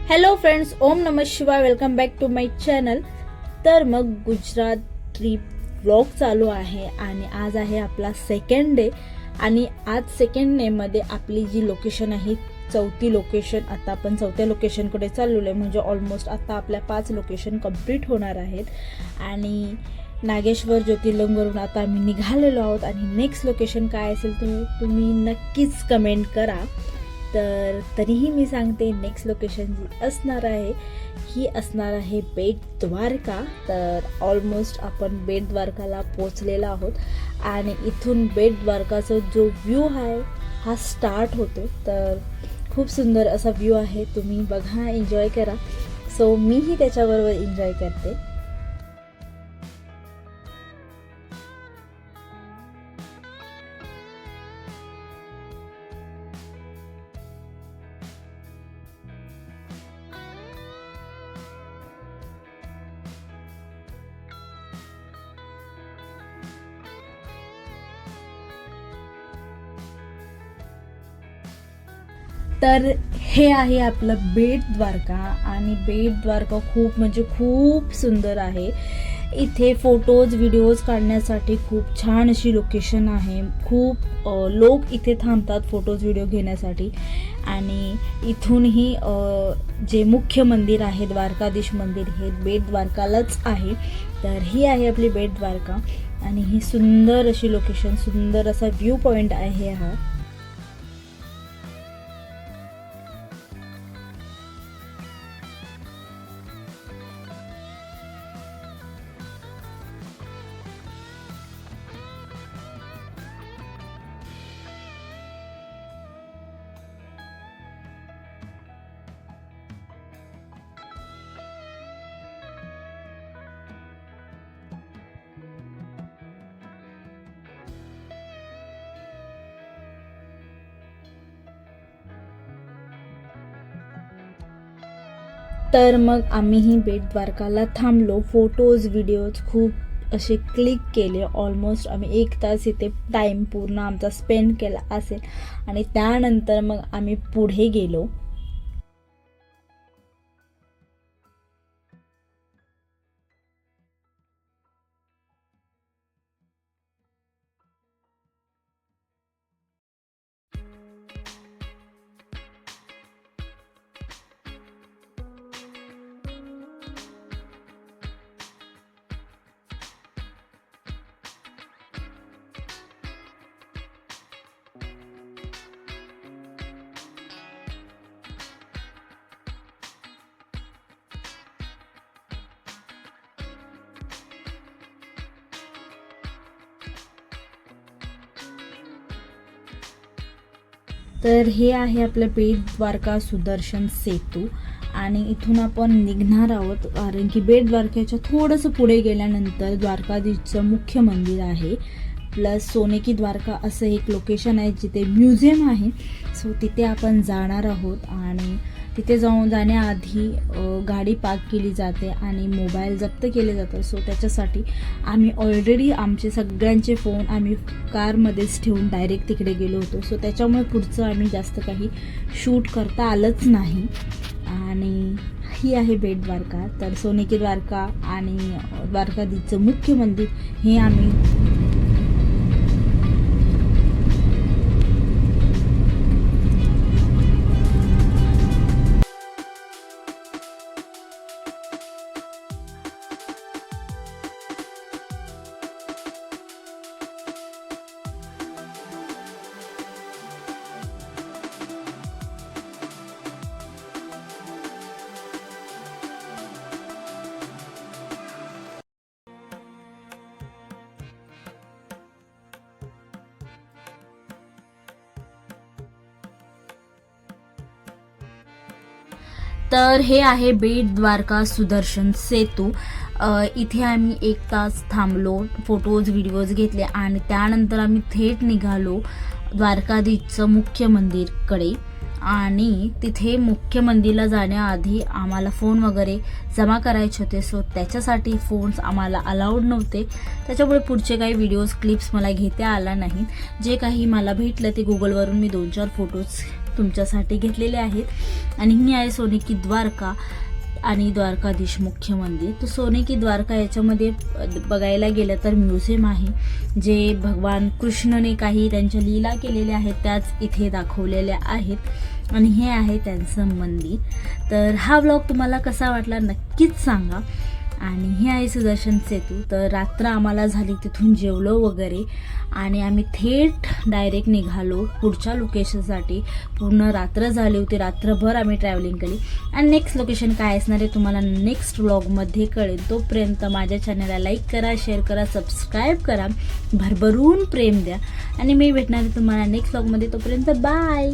Hello friends, ओम नमः शिवाय. Welcome back to my channel. तर मग गुजरात ट्रिप व्लॉग चालू आहे आणि आज आहे आपला सेकंड डे. आणि आज सेकंड डे मध्ये आपली जी लोकेशन आहे, चौथी लोकेशन. आता आपण चौथ्या लोकेशनकडे चाललेलो आहे. म्हणजे ऑलमोस्ट आता आपल्या 5 लोकेशन कंप्लीट होणार आहेत. आणि नागेश्वर ज्योतिर्लिंगवरून आता आम्ही निघालेलो आहोत. आणि नेक्स्ट लोकेशन काय असेल तुम्ही नक्कीच कमेंट करा. तर तरीही मी सांगते, नेक्स्ट लोकेशन जी असणार आहे ही असणार आहे बेट द्वारका. तर ऑलमोस्ट आपण बेट द्वारकाला पोचलेलो आहोत आणि इथून बेट द्वारकाचा जो व्ह्यू आहे हा स्टार्ट होतो. तर खूप सुंदर असा व्ह्यू आहे, तुम्ही बघा, एन्जॉय करा. सो मीही त्याच्याबरोबर एन्जॉय करते. तर हे आहे आपलं बेट द्वारका. आणि बेट द्वारका खूप म्हणजे खूप सुंदर आहे. इथे फोटोज व्हिडिओज काढण्यासाठी खूप छान अशी लोकेशन आहे. खूप लोक इथे थांबतात फोटोज व्हिडिओ घेण्यासाठी. आणि इथूनही जे मुख्य मंदिर आहे द्वारकाधीश मंदिर, हे बेट द्वारकालाच आहे. तर ही आहे आपली बेट द्वारका आणि ही सुंदर अशी लोकेशन, सुंदर असा व्ह्यू पॉईंट आहे हा. तर मग आम्हीही बेट द्वारकाला थांबलो. फोटोज व्हिडिओज खूप असे क्लिक केले. ऑलमोस्ट आम्ही 1 तास इथे टाईम पूर्ण आमचा स्पेंड केला असेल. आणि त्यानंतर मग आम्ही पुढे गेलो. तर हे आहे आपलं बेट द्वारका सुदर्शन सेतू. आणि इथून आपण निघणार आहोत, कारण की बेट द्वारकेच्या थोडंसं पुढे गेल्यानंतर द्वारकाधीशचं मुख्य मंदिर आहे. प्लस सोने की द्वारका असं एक लोकेशन आहे जिथे म्युझियम आहे. सो तिथे आपण जाणार आहोत. आणि तिथे जाण्याआधी गाडी पार्क केली जाते आणि मोबाईल जप्त केले जातात. सो त्याच्यासाठी आम्ही ऑलरेडी आमचे सगळ्यांचे फोन आम्ही कारमध्येच ठेवून डायरेक्ट तिकडे गेलो होतो. सो त्याच्यामुळे पुढचं आम्ही जास्त काही शूट करता आलंच नाही. आणि ही आहे बेट द्वारका. तर सोने की द्वारका आणि द्वारकाधीशचं मुख्य मंदिर हे आम्ही तर हे आहे बेट द्वारका सुदर्शन सेतू. इथे आम्ही 1 तास थांबलो, फोटोज व्हिडिओज घेतले आणि त्यानंतर आम्ही थेट निघालो द्वारकाधीशचं मुख्य मंदिरकडे. आणि तिथे मुख्य मंदिरला जाण्याआधी आम्हाला फोन वगैरे जमा करायचे होते. सो त्याच्यासाठी फोन्स आम्हाला अलाउड नव्हते. त्याच्यामुळे पुढचे काही व्हिडिओज क्लिप्स मला घेता आला नाही. जे काही मला भेटलं ते गुगलवरून मी 2-4 फोटोज तुमच्यासाठी घेतलेले आहेत. आणि ही आहे सोने की द्वारका आणि द्वारकाधीश मुख्य मंदिर. तर सोने की द्वारका याच्यामध्ये बघायला गेलं तर म्युझियम आहे, जे भगवान कृष्णने काही त्यांच्या लीला केलेल्या आहेत त्याच इथे दाखवलेल्या आहेत. आणि हे आहे त्यांचं मंदिर. तर हा व्लॉग तुम्हाला कसा वाटला नक्कीच सांगा. आणि हे आहे सुदर्शन सेतू. तर रात्र आम्हाला झाली, तिथून जेवलो वगैरे आणि आम्ही थेट डायरेक्ट निघालो पुढच्या लोकेशनसाठी. पूर्ण रात्र झाली होती, रात्रभर आम्ही ट्रॅव्हलिंग केली. आणि नेक्स्ट लोकेशन काय असणार आहे तुम्हाला नेक्स्ट व्लॉगमध्ये कळेल. तोपर्यंत माझ्या चॅनलला लाईक करा, शेअर करा, सबस्क्राईब करा, भरभरून प्रेम द्या. आणि मी भेटणार आहे तुम्हाला नेक्स्ट व्लॉगमध्ये. तोपर्यंत बाय.